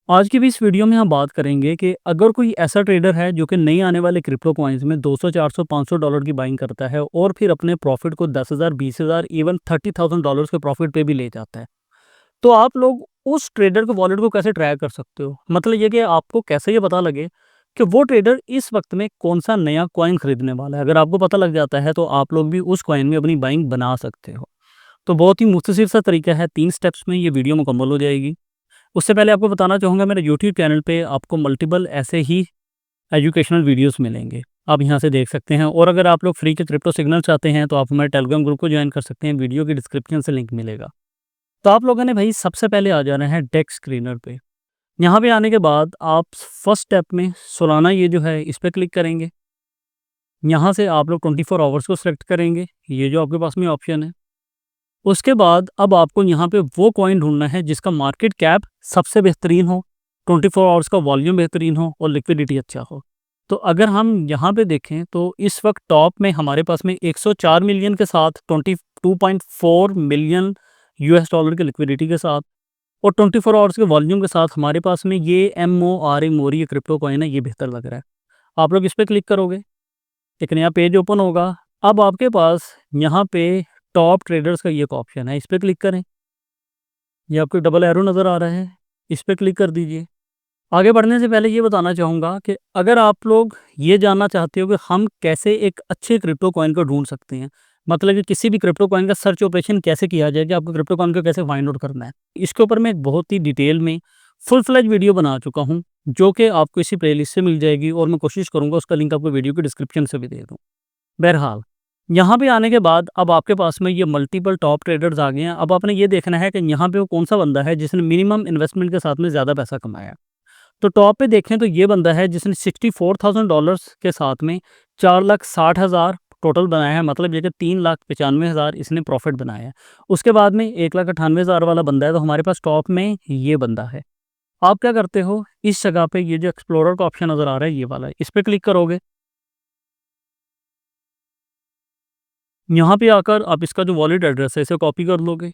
आज की भी इस वीडियो में हम बात करेंगे कि अगर कोई ऐसा ट्रेडर है जो कि नई आने वाले क्रिप्टो कॉइन्स में 200, 400, 500 डॉलर की बाइंग करता है और फिर अपने प्रॉफिट को 10,000, 20,000, इवन 30,000 डॉलर्स के प्रॉफिट पे भी ले जाता है। तो आप लोग उस ट्रेडर के वॉलेट को कैसे ट्रैक कर सकते हो? मतलब ये कि आपको कैसे ये पता लगे कि वो ट्रेडर इस वक्त में कौन सा नया कॉइन खरीदने वाला है। अगर आपको पता लग जाता है तो आप लोग भी उस कॉइन में अपनी बाइंग बना सकते हो। तो बहुत ही मुख्तसर सा तरीका है, 3 स्टेप्स में ये वीडियो मुकम्मल हो जाएगी। उससे पहले आपको बताना चाहूँगा, मेरे यूट्यूब चैनल पे आपको मल्टीपल ऐसे ही एजुकेशनल वीडियोस मिलेंगे। आप यहाँ से देख सकते हैं, और अगर आप लोग फ्री के क्रिप्टो सिग्नल चाहते हैं तो आप हमारे टेलीग्राम ग्रुप को ज्वाइन कर सकते हैं। वीडियो की डिस्क्रिप्शन से लिंक मिलेगा। तो आप लोगों ने भाई सबसे पहले आ जाना है डेक्स स्क्रीनर पे। यहाँ पे आने के बाद आप फर्स्ट स्टेप में सोलाना ये जो है इस पे क्लिक करेंगे। यहाँ से आप लोग 24 आवर्स को सिलेक्ट करेंगे, ये जो आपके पास में ऑप्शन है। उसके बाद अब आपको यहाँ पे वो कॉइन ढूंढना है जिसका मार्केट कैप सबसे बेहतरीन हो, 24 आवर्स का वॉल्यूम बेहतरीन हो और लिक्विडिटी अच्छा हो। तो अगर हम यहाँ पे देखें तो इस वक्त टॉप में हमारे पास में 104 मिलियन के साथ 22.4 मिलियन यूएस डॉलर की लिक्विडिटी के साथ और 24 आवर्स के वॉल्यूम के साथ हमारे पास में ये MORE मोरी ये क्रिप्टो कॉइन है, ये बेहतर लग रहा है। आप लोग इस पर क्लिक करोगे, एक नया पेज ओपन होगा। अब आपके पास यहाँ पे टॉप ट्रेडर्स का ये एक ऑप्शन है, इस पर क्लिक करें। ये आपको डबल एरो नज़र आ रहा है, इस पर क्लिक कर दीजिए। आगे बढ़ने से पहले ये बताना चाहूँगा कि अगर आप लोग ये जानना चाहते हो कि हम कैसे एक अच्छे क्रिप्टो कॉइन को ढूंढ सकते हैं, मतलब कि किसी भी क्रिप्टो कॉइन का सर्च ऑपरेशन कैसे किया जाए कि आपको क्रिप्टो कॉइन को कैसे फाइंड आउट करना है, इसके ऊपर मैं एक बहुत ही डिटेल में फुल फ्लेज वीडियो बना चुका हूँ, जो कि आपको इसी प्लेलिस्ट से मिल जाएगी और मैं कोशिश करूँगा उसका लिंक आपको वीडियो की डिस्क्रिप्शन से भी दे दूँ। बहरहाल, यहाँ पे आने के बाद अब आपके पास में ये मल्टीपल टॉप ट्रेडर्स आ गए हैं। अब आपने ये देखना है कि यहाँ पे वो कौन सा बंदा है जिसने मिनिमम इन्वेस्टमेंट के साथ में ज़्यादा पैसा कमाया। तो टॉप पे देखें तो ये बंदा है जिसने $64,000 के साथ में 4,60,000 टोटल बनाया है, मतलब ये कि 3,95,000 इसने प्रॉफिट बनाया है। उसके बाद में 1,98,000 वाला बंदा है, तो हमारे पास टॉप में ये बंदा है। आप क्या करते हो, इस जगह पे ये जो एक्सप्लोरर का ऑप्शन नज़र आ रहा है ये वाला है, इस पर क्लिक करोगे। यहाँ पे आकर आप इसका जो वॉलेट एड्रेस है इसे कॉपी कर लोगे।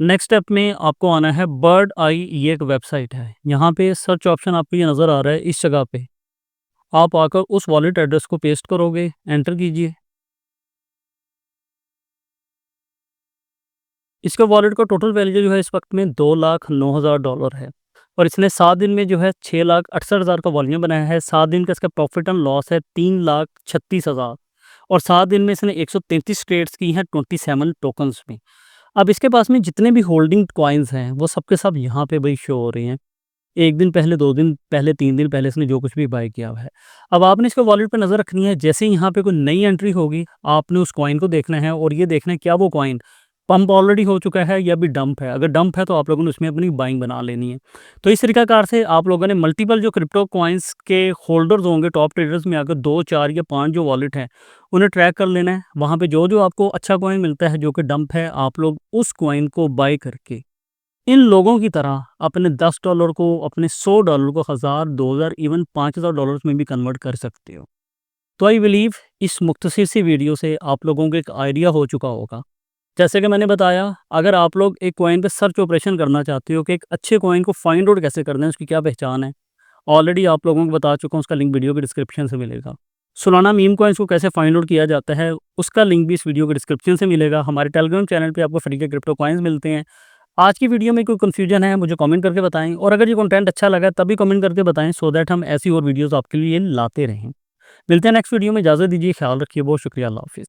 नेक्स्ट स्टेप में आपको आना है बर्ड आई, ये एक वेबसाइट है। यहाँ पे सर्च ऑप्शन आपको ये नज़र आ रहा है, इस जगह पे आप आकर उस वॉलेट एड्रेस को पेस्ट करोगे, एंटर कीजिए। इसका वॉलेट का टोटल वैल्यू जो है इस वक्त में $2,09,000 है और इसने 7 दिन में जो है 6,68,000 का वॉल्यूम बनाया है। 7 दिन का इसका प्रॉफिट एंड लॉस है 3,36,000 और 7 दिन में इसने 133 ट्रेड्स की हैं 27 टोकन्स में। अब इसके पास में जितने भी होल्डिंग कॉइन्स हैं वो सब के सब यहाँ पे भाई शो हो रहे हैं। 1 दिन पहले, 2 दिन पहले, 3 दिन पहले इसने जो कुछ भी बाय किया हुआ है। अब आपने इसके वॉलेट पे नज़र रखनी है, जैसे ही यहाँ पे कोई नई एंट्री होगी, आपने उस कॉइन को देखना है और ये देखना है क्या वो कॉइन पंप ऑलरेडी हो चुका है या अभी डंप है। अगर डंप है तो आप लोगों ने उसमें अपनी बाइंग बना लेनी है। तो इस तरीकाकार से आप लोगों ने मल्टीपल जो क्रिप्टो कॉइन्स के होल्डर्स होंगे टॉप ट्रेडर्स में, अगर 2, 4 या 5 जो वॉलेट हैं, उन्हें ट्रैक कर लेना है। वहाँ पे जो आपको अच्छा कॉइन मिलता है जो कि डंप है, आप लोग उस कॉइन को बाय करके इन लोगों की तरह अपने $10 को, अपने $100 को 1,000, 2,000, इवन $5,000 में भी कन्वर्ट कर सकते हो। तो आई बिलीव इस मुख्तसर सी वीडियो से आप लोगों को एक आइडिया हो चुका होगा। जैसे कि मैंने बताया, अगर आप लोग एक कॉइन पे सर्च ऑपरेशन करना चाहते हो कि एक अच्छे कॉइन को फाइंड आउट कैसे करना है, उसकी क्या पहचान है, ऑलरेडी आप लोगों को बता चुका हूँ, उसका लिंक वीडियो की डिस्क्रिप्शन से मिलेगा। सोलाना मीम कॉइन्स को कैसे फाइंड आउट किया जाता है, उसका लिंक भी इस वीडियो के डिस्क्रिप्शन से मिलेगा। हमारे टेलीग्राम चैनल पे आपको फ्री के क्रिप्टो कॉइन्स मिलते हैं। आज की वीडियो में कोई कन्फ्यूजन है मुझे कमेंट करके बताएं, और अगर ये कंटेंट अच्छा लगा तभी कमेंट करके बताएं, सो दैट हम ऐसी और वीडियोस आपके लिए लाते रहें। मिलते हैं नेक्स्ट वीडियो में, इजाज़त दीजिए, ख्याल रखिए, बहुत शुक्रिया, अल्लाह हाफिज़।